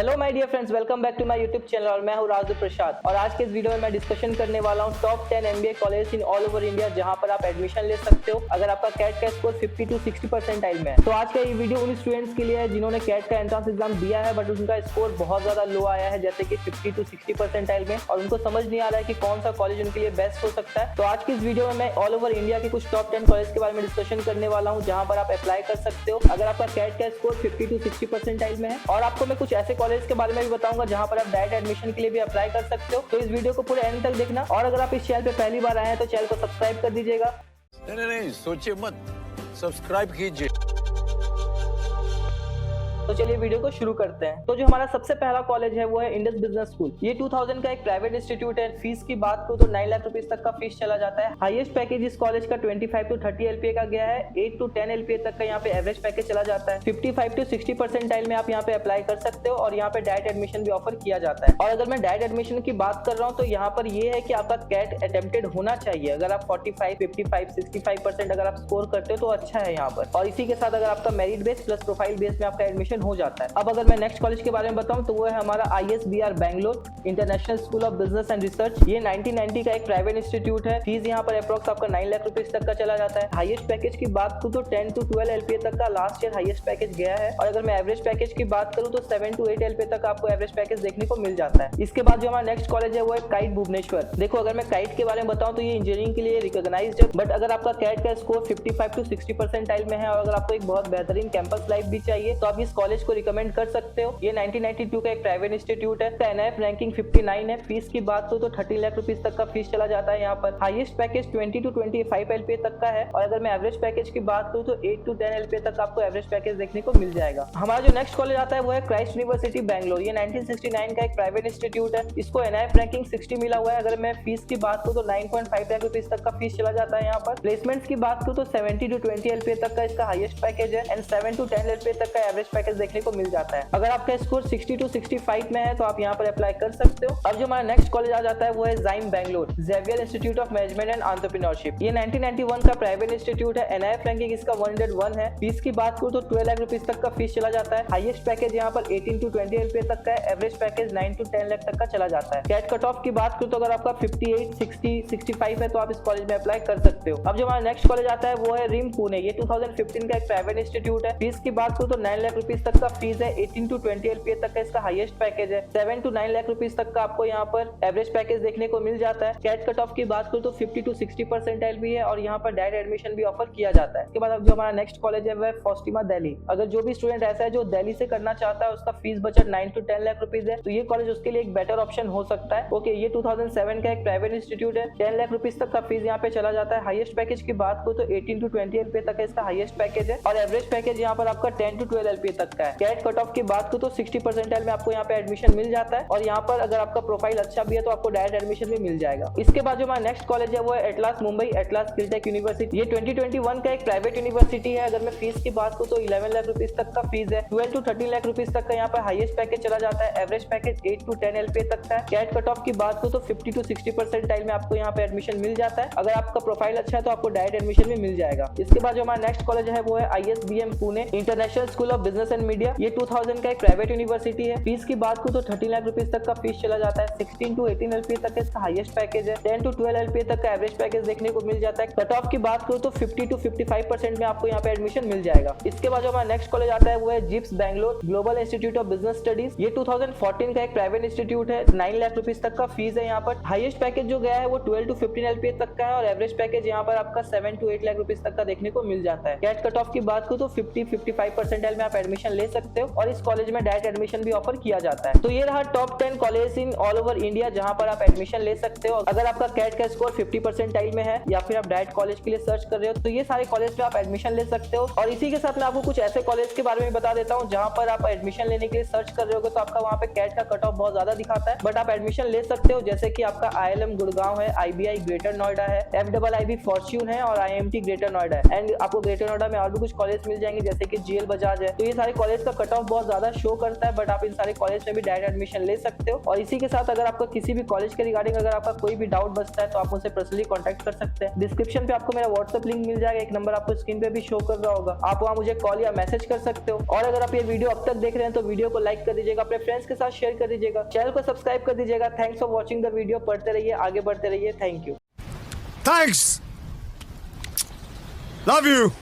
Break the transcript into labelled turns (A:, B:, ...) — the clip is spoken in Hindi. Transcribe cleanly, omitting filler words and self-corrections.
A: Hello my dear friends, welcome back to my YouTube channel और मैं हूं राजू प्रसाद। और आज के इस वीडियो में मैं डिस्कशन करने वाला हूं top 10 MBA college in all over India जहां पर आप एडमिशन ले सकते हो अगर आपका कैट का स्कोर 50 टू 60 परसेंटाइल में है। तो आज का ये वीडियो उन स्टूडेंट्स के लिए है जिन्होंने कैट का एंट्रेंस एग्जाम दिया है बट उनका स्कोर बहुत ज्यादा लो आया है, जैसे कि 50 टू 60 परसेंटाइल में, और उनको समझ नहीं आ रहा है कि कौन सा कॉलेज उनके लिए बेस्ट हो सकता है। तो आज की इस वीडियो में मैं ऑल ओवर इंडिया के कुछ टॉप 10 कॉलेज के बारे में डिस्कशन करने वाला हूँ जहां पर आप अप्लाई कर सकते हो अगर आपका कैट का स्कोर 50 टू 60 परसेंटाइल में है। और आपको मैं कुछ ऐसे कॉलेज के बारे में भी बताऊंगा जहां पर आप डायरेक्ट एडमिशन के लिए भी अप्लाई कर सकते हो। तो इस वीडियो को पूरे एंड तक देखना, और अगर आप इस चैनल पे पहली बार आए हैं तो चैनल को सब्सक्राइब कर दीजिएगा।
B: नहीं, सोचिए मत, सब्सक्राइब कीजिए।
A: तो चलिए वीडियो को शुरू करते हैं। तो जो हमारा सबसे पहला कॉलेज है वो है इंडस बिजनेस स्कूल। ये 2000 का एक प्राइवेट इंस्टीट्यूट है। फीस की बात करूं तो 9 लाख रुपीस तक का फीस चला जाता है। हाईएस्ट पैकेज इस कॉलेज का 25 टू 30 एलपीए का गया है। 8 टू 10 एलपीए तक का यहाँ पे एवरेज पैकेज चला जाता है। 55 टू 60 परसेंटाइल में आप यहाँ पे अप्लाई कर सकते हो और यहाँ पे डायरेक्ट एडमिशन भी ऑफर किया जाता है। और अगर मैं डायरेक्ट एडमिशन की बात कर रहा हूँ तो यहाँ पर ये है कि आपका कैट अटेम्प्टेड होना चाहिए। अगर आप 45, 55, 65% अगर आप स्कोर करते हो तो अच्छा है यहाँ पर। और इसी के साथ अगर आपका merit base plus profile base में आपका एडमिशन हो जाता है। अब अगर मैं नेक्स्ट कॉलेज के बारे में बताऊं तो वो है हमारा ISBR Bangalore international school of business and research. ये 1990 का एक प्राइवेट इंस्टीट्यूट है। फीस यहाँ पर अप्रोक्स आपका 9 लाख रुपीस तक का चला जाता है। हाईएस्ट पैकेज की बात करूं तो 10 टू 12 एलपीए तक का लास्ट ईयर हाईएस्ट पैकेज गया है। और अगर मैं एवरेज पैकेज की बात करूं तो 7 टू 8 एलपीए तक आपको एवरेज पैकेज देखने को मिल जाता है। इसके बाद जो हमारा नेक्स्ट कॉलेज है वो है काइट भुवनेश्वर। देखो, अगर मैं काइट के बारे में बताऊं तो ये इंजीनियरिंग के लिए रिकॉग्नाइज्ड है, बट अगर आपका कैट का स्कोर 55 टू 60 परसेंटाइल में है और अगर आपको एक बहुत बेहतरीन कैंपस लाइफ भी चाहिए तो आप इस कॉलेज को रिकमेंड कर सकते हो। ये 1992 का एक प्राइवेट इंस्टीट्यूट है। NIF रैंकिंग 59 है। फीस की बात करूं तो 30 लाख रुपीस तक का फीस चला जाता है यहाँ पर। हाईएस्ट पैकेज 20 टू 25 एलपीए तक का है। और अगर मैं एवरेज पैकेज की बात करूं तो 8 टू 10 एलपीए तक आपको एवरेज पैकेज देखने को मिल जाएगा। हमारा जो नेक्स्ट कॉलेज आता है वो है क्राइस्ट यूनिवर्सिटी बैंगलोर। ये 1969 का एक प्राइवेट इंस्टीट्यूट है। इसको NIF रैंकिंग 60 मिला हुआ है। अगर मैं फीस की बात करूं तो 9.5 लाख रुपीस तक का फीस चला जाता है यहाँ पर। प्लेसमेंट्स की बात करूं तो 70 टू 20 एलपीए तक का इसका हाईएस्ट पैकेज है एंड 7 टू 10 एलपीए तक का एवरेज पैकेज देखने को मिल जाता है। अगर आपका स्कोर 60 टू 65 में है तो आप यहाँ पर अप्लाई कर सकते हो। अब जो हमारा नेक्स्ट कॉलेज आ जाता है वो है XIME Bangalore Xavier institute of management and entrepreneurship. ये 1991 का प्राइवेट इंस्टीट्यूट है। NIF रैंकिंग इसका 101 है। फीस की बात करूं तो 12 लाख रुपीस तक का फीस चला जाता है। हाईएस्ट पैकेज यहाँ पर 18 टू 20 एलपीए तक का है। एवरेज पैकेज 9 टू 10 लाख तक का चला जाता है। कैट कट ऑफ की बात करूं तो अगर आपका 58, 60, 65 है तो आप इस कॉलेज में अप्लाई कर सकते हो। अब जो हमारा नेक्स्ट कॉलेज आता है वो है रिम पुणे। ये 2015 का एक प्राइवेट इंस्टीट्यूट है। फीस की बात करूं तो 9 लाख रुपीस तक का फीस है। 18 टू 20 एलपीए तक का इसका हाईएस्ट पैकेज है। 7 टू 9 लाख रुपीस तक का आपको यहाँ पर एवरेज पैकेज देखने को मिल जाता है। कैट कट ऑफ की बात करूं तो 50 टू 60 परसेंटाइल भी है और यहाँ पर डायरेक्ट एडमिशन भी ऑफर किया जाता है। इसके बाद अब जो हमारा नेक्स्ट कॉलेज है वह फातिमा दिल्ली। अगर जो भी स्टूडेंट ऐसा है जो दिल्ली से करना चाहता है उसका fees budget 9 to 10 lakh rupees है तो ये कॉलेज उसके लिए एक बेटर ऑप्शन हो सकता है। ओके, ये 2007 का एक प्राइवेट इंस्टीट्यूट है। 10 लाख रुपीस तक का फीस यहाँ पे चला जाता है। हाईएस्ट पैकेज की बात करूं तो 18 टू 20 एलपीए तक इसका हाईएस्ट पैकेज है और एवरेज पैकेज यहाँ पर आपका 10 टू 12 एलपीए तक का है। कैट कट ऑफ की बात करूं तो 60 परसेंटाइल में आपको यहाँ पे एडमिशन मिल जाता है और यहाँ पर अगर आपका प्रोफाइल अच्छा भी है तो आपको डायरेक्ट एडमिशन भी मिल जाएगा। इसके बाद जो हमारा नेक्स्ट कॉलेज है वो है Atlas Mumbai Atlas skill tech university. ये 2021 का एक प्राइवेट यूनिवर्सिटी है। अगर मैं फीस की बात करूं तो 11 लाख रुपीस तक का फीस है। 12 टू 13 लाख रुपीस तक का यहाँ पर हाईएस्ट पैकेज चला जाता है। एवरेज पैकेज 8 टू 10 एलपीए तक का है। कैट कट ऑफ की बात करूं तो 50 टू 60 परसेंटाइल में आपको यहाँ पे एडमिशन मिल जाता है। अगर आपका प्रोफाइल अच्छा है तो आपको डायरेक्ट एडमिशन भी मिल जाएगा। इसके बाद जो हमारा नेक्स्ट कॉलेज है वो है ISBM Pune international school of business and media. ये 2000 का एक प्राइवेट यूनिवर्सिटी है। फीस की बात करूं तो 30 लाख रुपीस तक का फीस चला जाता है। 16 टू 18 एलपीए तक इसका हाईएस्ट पैकेज है। 10 टू 12 एलपीए तक का एवरेज पैकेज देखने को मिल जाता है। कट ऑफ की बात करूं तो 50 टू 55% में आपको यहाँ पे एडमिशन मिल जाएगा। इसके बाद जो हमारा नेक्स्ट कॉलेज आता है वो है GIBS Bangalore global institute of business studies. ये 2014 का एक प्राइवेट इंस्टीट्यूट है। 9 लाख रुपीस तक का फीस है यहाँ पर। हाईएस्ट पैकेज जो गया है वो 12 टू 15 एलपीए तक का है और एवरेज पैकेज यहाँ पर आपका 7 टू 8 लाख रुपीस तक का देखने को मिल जाता है। कैट कट ऑफ की बात करूं तो 50-55 परसेंटाइल में आप एडमिशन ले सकते हो और इस कॉलेज में डायरेक्ट एडमिशन भी ऑफर किया जाता है। तो ये रहा top 10 college in all over India जहां पर आप एडमिशन ले सकते हो अगर आपका कैट का स्कोर 50 परसेंटाइल में है या फिर आप डायरेक्ट कॉलेज के लिए सर्च कर रहे हो तो ये सारे कॉलेज पे आप एडमिशन ले सकते हो। और इसी के साथ मैं आपको कुछ ऐसे कॉलेज के बारे में बता देता हूँ जहां पर आप एडमिशन लेने के लिए सर्च कर रहे हो तो आपका वहां पे कैट का कट ऑफ बहुत ज्यादा दिखाता है, बट आप एडमिशन ले सकते हो। जैसे कि आपका ILM गुड़गांव है, IBI ग्रेटर नोएडा है, FIIB फॉर्च्यून है और IMT ग्रेटर नोएडा है। एंड आपको ग्रेटर नोएडा में और भी कुछ कॉलेज मिल जाएंगे जैसे कि GL बजाज है। तो ये सारे कॉलेज का कट ऑफ बहुत ज्यादा शो करता है, बट आप इन सारे कॉलेज में भी डायरेक्ट एडमिशन ले सकते हो। और इसी के साथ अगर आपको किसी भी कॉलेज के रिगार्डिंग अगर आपका कोई भी डाउट बचता है तो आप मुझसे पर्सनली कॉन्टैक्ट कर सकते हैं। डिस्क्रिप्शन पे आपको मेरा व्हाट्सएप लिंक मिल जाएगा, एक नंबर आपको स्क्रीन पे भी शो कर रहा होगा, आप वहाँ मुझे कॉल या मैसेज कर सकते हो। और अगर आप ये वीडियो अब तक देख रहे हैं तो वीडियो को लाइक कर दीजिएगा, अपने फ्रेंड्स के साथ शेयर कर दीजिएगा, चैनल को सब्सक्राइब कर दीजिएगा। Thanks for watching the video. पढ़ते रहिए, आगे बढ़ते रहिए। Thank you.
C: Thanks. Love you.